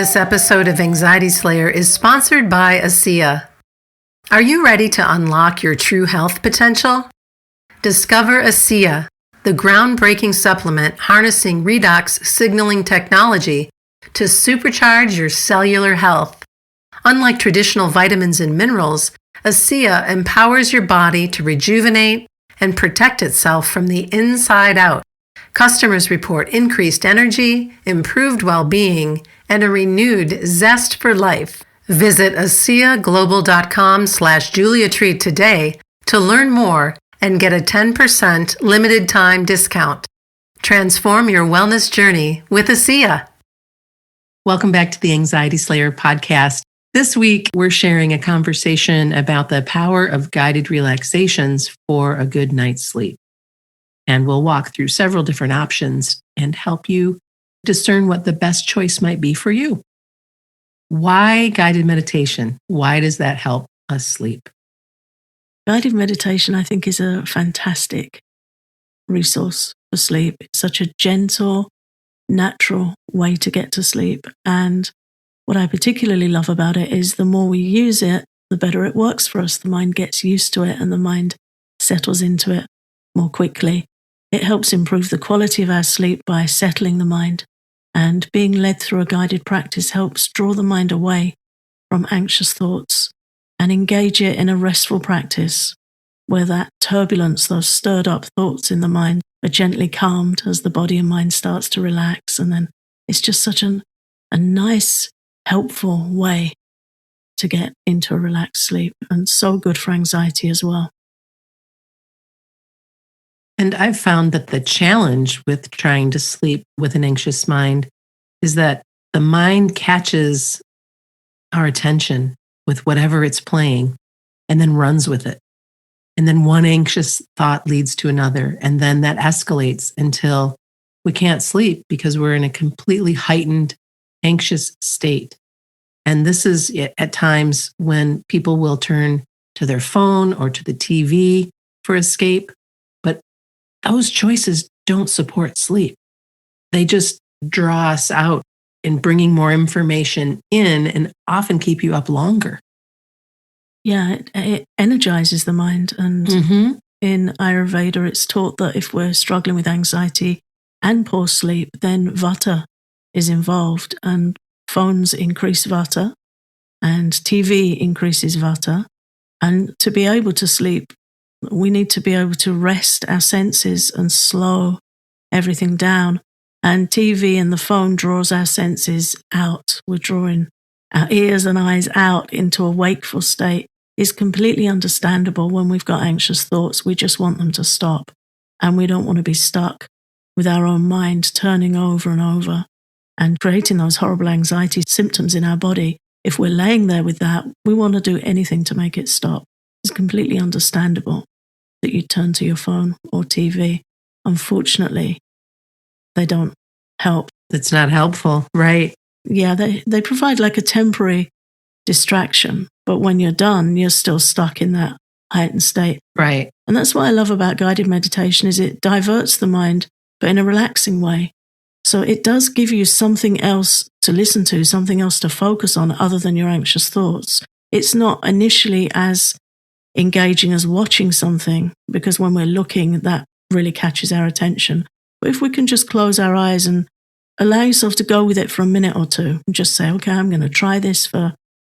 This episode of Anxiety Slayer is sponsored by ASEA. Are you ready to unlock your true health potential? Discover ASEA, the groundbreaking supplement harnessing redox signaling technology to supercharge your cellular health. Unlike traditional vitamins and minerals, ASEA empowers your body to rejuvenate and protect itself from the inside out. Customers report increased energy, improved well-being, and a renewed zest for life. Visit ASEAGlobal.com/JuliaTreat today to learn more and get a 10% limited time discount. Transform your wellness journey with ASEA. Welcome back to the Anxiety Slayer podcast. This week, we're sharing a conversation about the power of guided relaxations for a good night's sleep. And we'll walk through several different options and help you discern what the best choice might be for you. Why guided meditation? Why does that help us sleep? Guided meditation, I think, is a fantastic resource for sleep. It's such a gentle, natural way to get to sleep. And what I particularly love about it is the more we use it, the better it works for us. The mind gets used to it and the mind settles into it more quickly. It helps improve the quality of our sleep by settling the mind. And being led through a guided practice helps draw the mind away from anxious thoughts and engage it in a restful practice where that turbulence, those stirred up thoughts in the mind are gently calmed as the body and mind starts to relax. And then it's just such a nice, helpful way to get into a relaxed sleep and so good for anxiety as well. And I've found that the challenge with trying to sleep with an anxious mind is that the mind catches our attention with whatever it's playing and then runs with it. And then one anxious thought leads to another. And then that escalates until we can't sleep because we're in a completely heightened, anxious state. And this is at times when people will turn to their phone or to the TV for escape. Those choices don't support sleep. They just draw us out in bringing more information in and often keep you up longer. Yeah, it energizes the mind. And in Ayurveda, it's taught that if we're struggling with anxiety and poor sleep, then vata is involved. And phones increase vata and TV increases vata. And to be able to sleep, we need to be able to rest our senses and slow everything down. And TV and the phone draws our senses out. We're drawing our ears and eyes out into a wakeful state. It's completely understandable when we've got anxious thoughts. We just want them to stop. And we don't want to be stuck with our own mind turning over and over and creating those horrible anxiety symptoms in our body. If we're laying there with that, we want to do anything to make it stop. It's completely understandable that you turn to your phone or TV. Unfortunately, they don't help. It's not helpful, right? Yeah, they provide like a temporary distraction, but when you're done, you're still stuck in that heightened state. Right. And that's what I love about guided meditation is it diverts the mind, but in a relaxing way. So it does give you something else to listen to, something else to focus on other than your anxious thoughts. It's not initially as engaging as watching something, because when we're looking, that really catches our attention. But if we can just close our eyes and allow yourself to go with it for a minute or two, and just say, okay, I'm going to try this for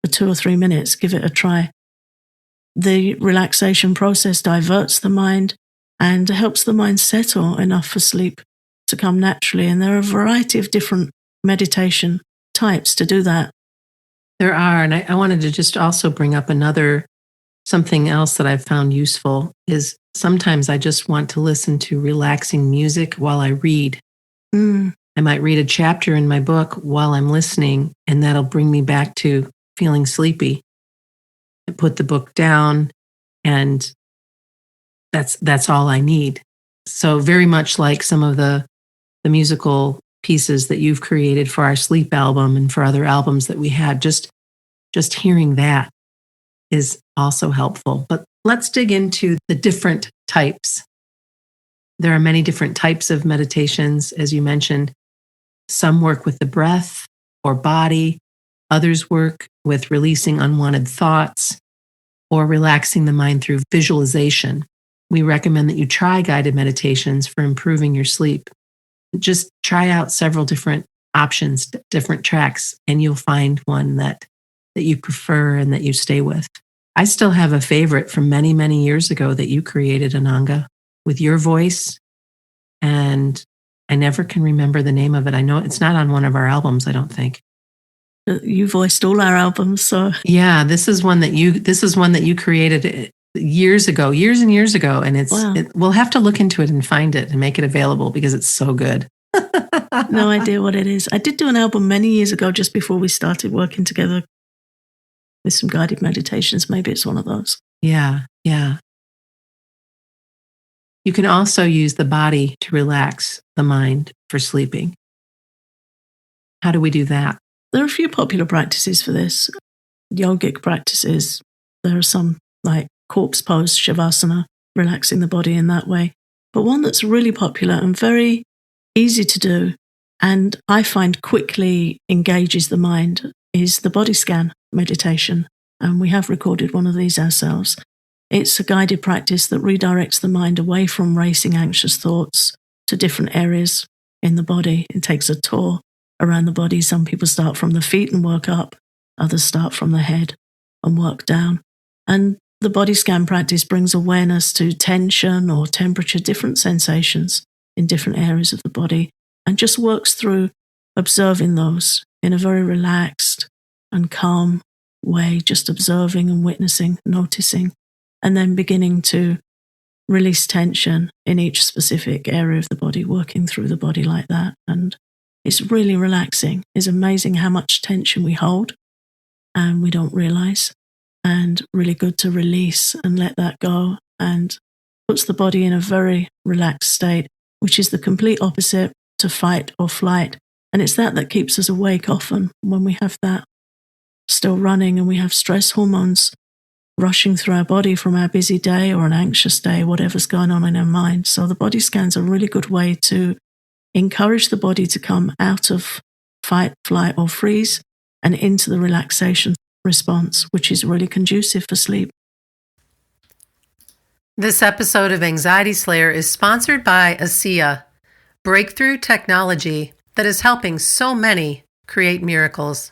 2 or 3 minutes, give it a try. The relaxation process diverts the mind and helps the mind settle enough for sleep to come naturally. And there are a variety of different meditation types to do that. There are. And I wanted to just also bring up something else that I've found useful is sometimes I just want to listen to relaxing music while I read. I might read a chapter in my book while I'm listening, and that'll bring me back to feeling sleepy. I put the book down, and that's all I need. So very much like some of the musical pieces that you've created for our sleep album and for other albums that we had, just hearing that is also helpful. But let's dig into the different types. There are many different types of meditations, as you mentioned. Some work with the breath, or body. Others work with releasing unwanted thoughts or relaxing the mind through visualization. We recommend that you try guided meditations for improving your sleep. Just try out several different options, different tracks, and you'll find one that you prefer and that you stay with. I still have a favorite from many, many years ago that you created, Ananga, with your voice. And I never can remember the name of it. I know it's not on one of our albums, I don't think. You voiced all our albums, so yeah, this is one that you created years and years ago, and wow. We'll have to look into it and find it and make it available because it's so good. No idea what it is. I did do an album many years ago, just before we started working together with some guided meditations. Maybe it's one of those. Yeah. You can also use the body to relax the mind for sleeping. How do we do that? There are a few popular practices for this. Yogic practices. There are some like corpse pose, shavasana, relaxing the body in that way. But one that's really popular and very easy to do, and I find quickly engages the mind, is the body scan meditation. And we have recorded one of these ourselves. It's a guided practice that redirects the mind away from racing, anxious thoughts to different areas in the body. It takes a tour around the body. Some people start from the feet and work up. Others start from the head and work down. And the body scan practice brings awareness to tension or temperature, different sensations in different areas of the body, and just works through observing those in a very relaxed and calm way, just observing and witnessing, noticing, and then beginning to release tension in each specific area of the body, working through the body like that. And it's really relaxing. It's amazing how much tension we hold and we don't realize, and really good to release and let that go, and puts the body in a very relaxed state, which is the complete opposite to fight or flight. And it's that keeps us awake often when we have that still running and we have stress hormones rushing through our body from our busy day or an anxious day, whatever's going on in our mind. So the body scan's a really good way to encourage the body to come out of fight, flight, or freeze and into the relaxation response, which is really conducive for sleep. This episode of Anxiety Slayer is sponsored by ASEA, breakthrough technology that is helping so many create miracles.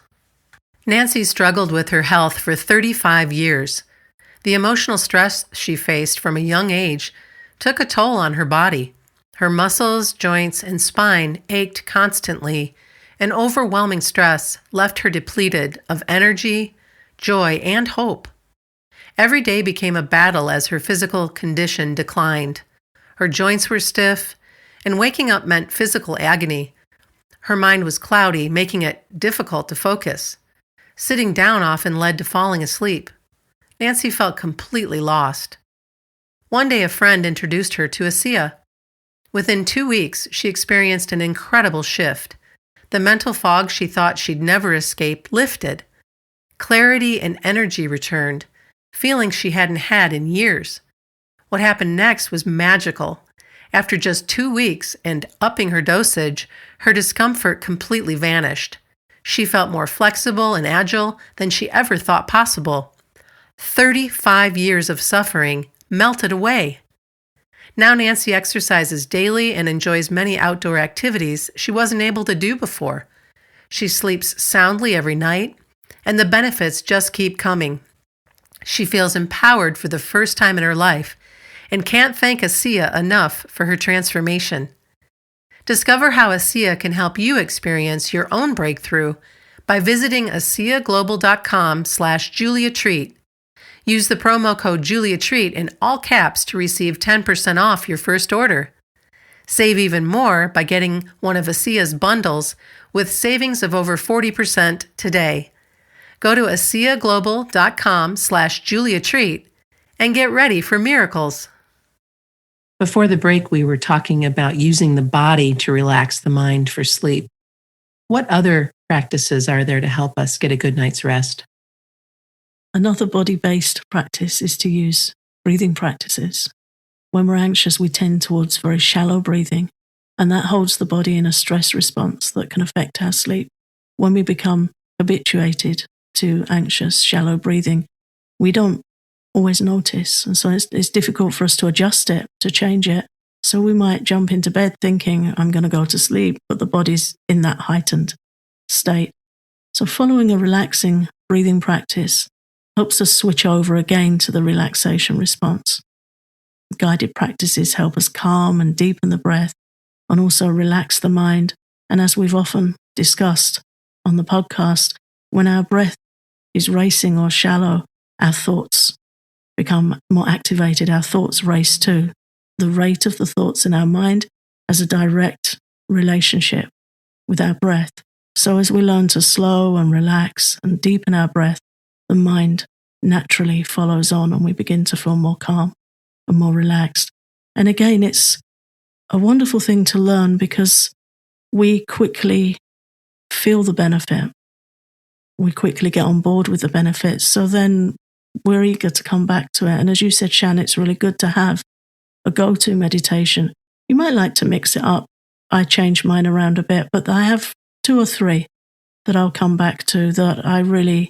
Nancy struggled with her health for 35 years. The emotional stress she faced from a young age took a toll on her body. Her muscles, joints, and spine ached constantly, and overwhelming stress left her depleted of energy, joy, and hope. Every day became a battle as her physical condition declined. Her joints were stiff, and waking up meant physical agony. Her mind was cloudy, making it difficult to focus. Sitting down often led to falling asleep. Nancy felt completely lost. One day a friend introduced her to ASEA. Within 2 weeks, she experienced an incredible shift. The mental fog she thought she'd never escape lifted. Clarity and energy returned, feelings she hadn't had in years. What happened next was magical. After just 2 weeks and upping her dosage, her discomfort completely vanished. She felt more flexible and agile than she ever thought possible. 35 years of suffering melted away. Now Nancy exercises daily and enjoys many outdoor activities she wasn't able to do before. She sleeps soundly every night, and the benefits just keep coming. She feels empowered for the first time in her life and can't thank ASEA enough for her transformation. Discover how ASEA can help you experience your own breakthrough by visiting ASEAglobal.com/JuliaTreat. Use the promo code JuliaTreat in all caps to receive 10% off your first order. Save even more by getting one of ASEA's bundles with savings of over 40% today. Go to ASEAglobal.com/JuliaTreat and get ready for miracles. Before the break, we were talking about using the body to relax the mind for sleep. What other practices are there to help us get a good night's rest? Another body-based practice is to use breathing practices. When we're anxious, we tend towards very shallow breathing, and that holds the body in a stress response that can affect our sleep. when we become habituated to anxious, shallow breathing, we don't always notice. And so it's difficult for us to adjust it, to change it. So we might jump into bed thinking, I'm going to go to sleep, but the body's in that heightened state. So following a relaxing breathing practice helps us switch over again to the relaxation response. Guided practices help us calm and deepen the breath and also relax the mind. And as we've often discussed on the podcast, when our breath is racing or shallow, our thoughts become more activated. Our thoughts race too. The rate of the thoughts in our mind has a direct relationship with our breath. So as we learn to slow and relax and deepen our breath, the mind naturally follows on and we begin to feel more calm and more relaxed. And again, it's a wonderful thing to learn because we quickly feel the benefit. We quickly get on board with the benefits. So then we're eager to come back to it. And as you said, Shan, it's really good to have a go-to meditation. You might like to mix it up. I change mine around a bit, but I have 2 or 3 that I'll come back to that I really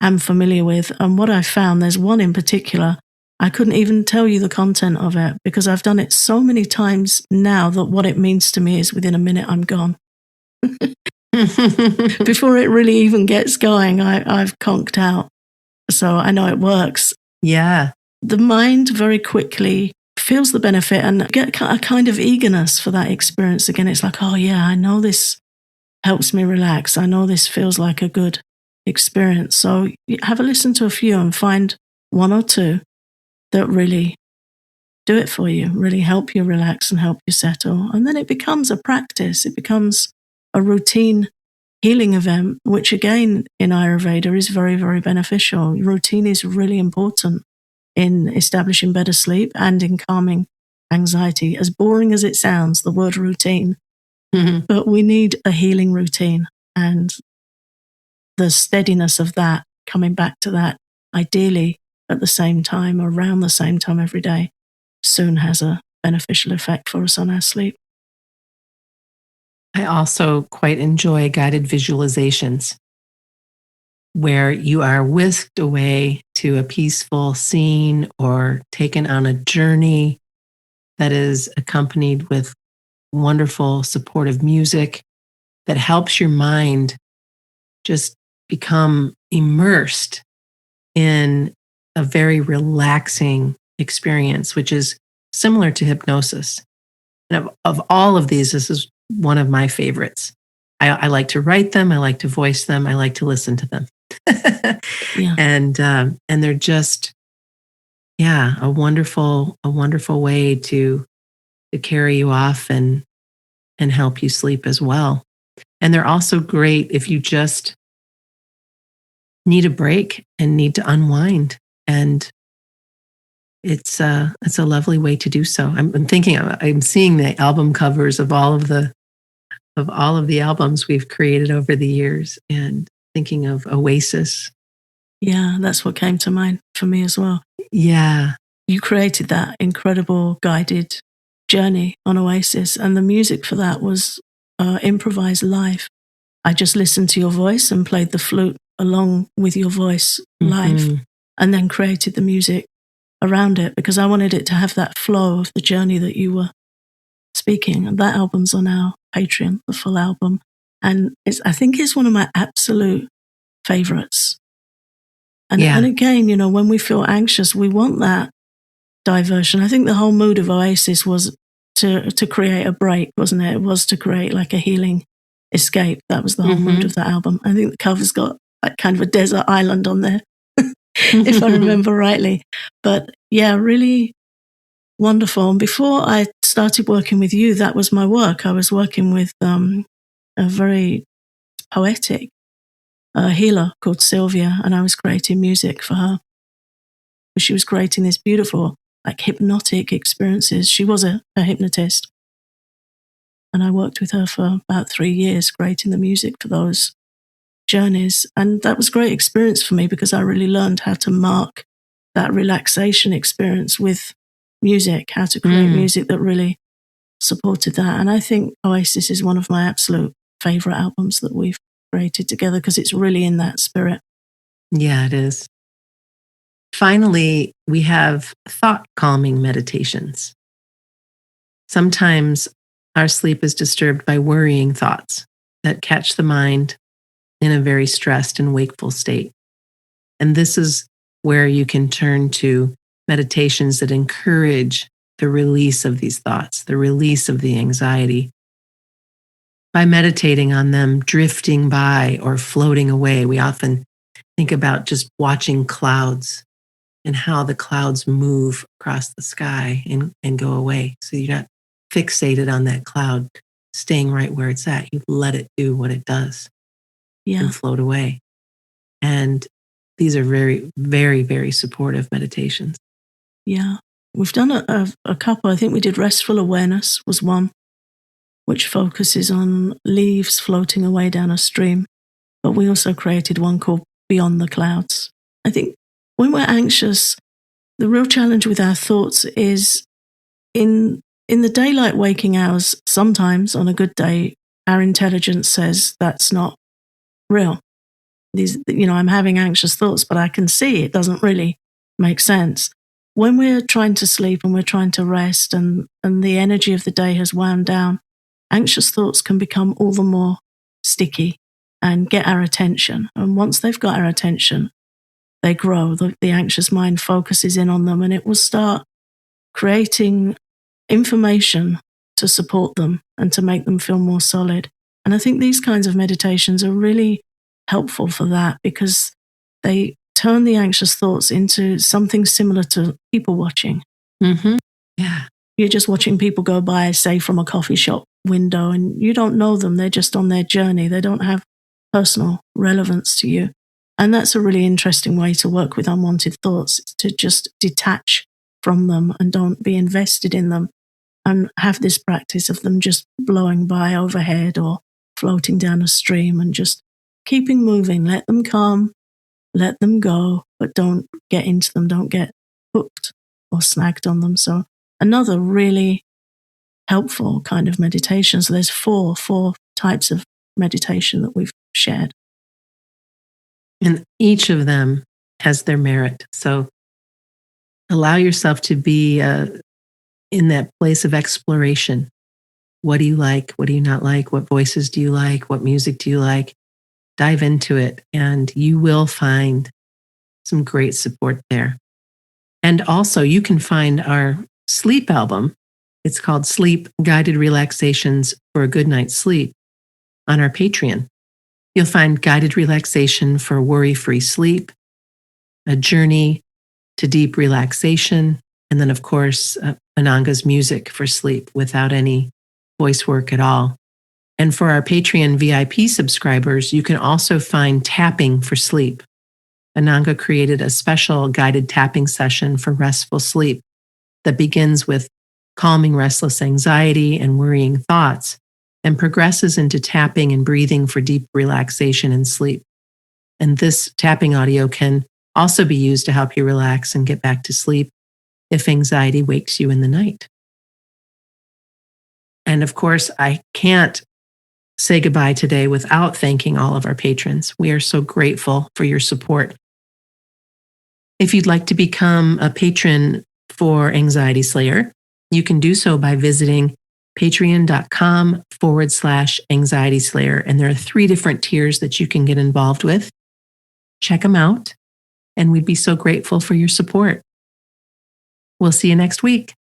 am familiar with. And what I found, there's one in particular, I couldn't even tell you the content of it because I've done it so many times now that what it means to me is within a minute I'm gone. Before it really even gets going, I've conked out. So I know it works. Yeah. The mind very quickly feels the benefit and get a kind of eagerness for that experience again. It's like, oh yeah, I know this helps me relax. I know this feels like a good experience. So have a listen to a few and find 1 or 2 that really do it for you, really help you relax and help you settle. And then it becomes a practice. It becomes a routine healing event, which again in Ayurveda is very, very beneficial. Routine is really important in establishing better sleep and in calming anxiety. As boring as it sounds, the word routine, but we need a healing routine, and the steadiness of that, coming back to that, ideally at the same time, around the same time every day, soon has a beneficial effect for us on our sleep. I also quite enjoy guided visualizations where you are whisked away to a peaceful scene or taken on a journey that is accompanied with wonderful supportive music that helps your mind just become immersed in a very relaxing experience, which is similar to hypnosis. And of all of these, this is one of my favorites. I like to write them. I like to voice them. I like to listen to them. Yeah. And they're just, a wonderful way to carry you off and help you sleep as well. And they're also great if you just need a break and need to unwind. And it's a lovely way to do so. I'm seeing the album covers of all of the albums we've created over the years and thinking of Oasis. Yeah, that's what came to mind for me as well. Yeah. You created that incredible guided journey on Oasis, and the music for that was improvised live. I just listened to your voice and played the flute along with your voice live, and then created the music around it because I wanted it to have that flow of the journey that you were speaking. And that album's on our Patreon, the full album. And I think it's one of my absolute favorites. And again, when we feel anxious, we want that diversion. I think the whole mood of Oasis was to create a break, wasn't it? It was to create like a healing escape. That was the whole mood of that album. I think the cover's got like kind of a desert island on there, if I remember rightly. But yeah, really wonderful. And before I started working with you, that was my work. I was working with a very poetic healer called Sylvia, and I was creating music for her. She was creating these beautiful, like hypnotic experiences. She was a hypnotist. And I worked with her for about 3 years, creating the music for those journeys. And that was a great experience for me because I really learned how to mark that relaxation experience with music, how to create music that really supported that. And I think Oasis is one of my absolute favorite albums that we've created together because it's really in that spirit. Yeah, it is. Finally, we have thought calming meditations. Sometimes our sleep is disturbed by worrying thoughts that catch the mind in a very stressed and wakeful state. And this is where you can turn to meditations that encourage the release of these thoughts, the release of the anxiety. By meditating on them drifting by or floating away, we often think about just watching clouds and how the clouds move across the sky and go away. So you're not fixated on that cloud staying right where it's at. You let it do what it does and float away. And these are very, very, very supportive meditations. Yeah. We've done a couple. I think we did Restful Awareness was one, which focuses on leaves floating away down a stream. But we also created one called Beyond the Clouds. I think when we're anxious, the real challenge with our thoughts is in the daylight waking hours, sometimes on a good day, our intelligence says that's not real. I'm having anxious thoughts, but I can see it doesn't really make sense. When we're trying to sleep and we're trying to rest and the energy of the day has wound down, anxious thoughts can become all the more sticky and get our attention. And once they've got our attention, they grow. The anxious mind focuses in on them and it will start creating information to support them and to make them feel more solid. And I think these kinds of meditations are really helpful for that because they turn the anxious thoughts into something similar to people watching. Mm-hmm. Yeah. You're just watching people go by, say, from a coffee shop window, and you don't know them. They're just on their journey. They don't have personal relevance to you. And that's a really interesting way to work with unwanted thoughts, to just detach from them and don't be invested in them and have this practice of them just blowing by overhead or floating down a stream and just keeping moving. Let them come, let them go, but don't get into them. Don't get hooked or snagged on them. So another really helpful kind of meditation. So there's four types of meditation that we've shared. And each of them has their merit. So allow yourself to be in that place of exploration. What do you like? What do you not like? What voices do you like? What music do you like? Dive into it and you will find some great support there. And also you can find our sleep album. It's called Sleep Guided Relaxations for a Good Night's Sleep on our Patreon. You'll find guided relaxation for worry-free sleep, a journey to deep relaxation, and then, of course, Ananga's music for sleep without any voice work at all. And for our Patreon VIP subscribers, you can also find tapping for sleep. Ananga created a special guided tapping session for restful sleep that begins with calming restless anxiety and worrying thoughts and progresses into tapping and breathing for deep relaxation and sleep. And this tapping audio can also be used to help you relax and get back to sleep if anxiety wakes you in the night. And of course, I can't say goodbye today without thanking all of our patrons. We are so grateful for your support. If you'd like to become a patron for Anxiety Slayer, you can do so by visiting patreon.com/Anxiety Slayer. And there are 3 different tiers that you can get involved with. Check them out, and we'd be so grateful for your support. We'll see you next week.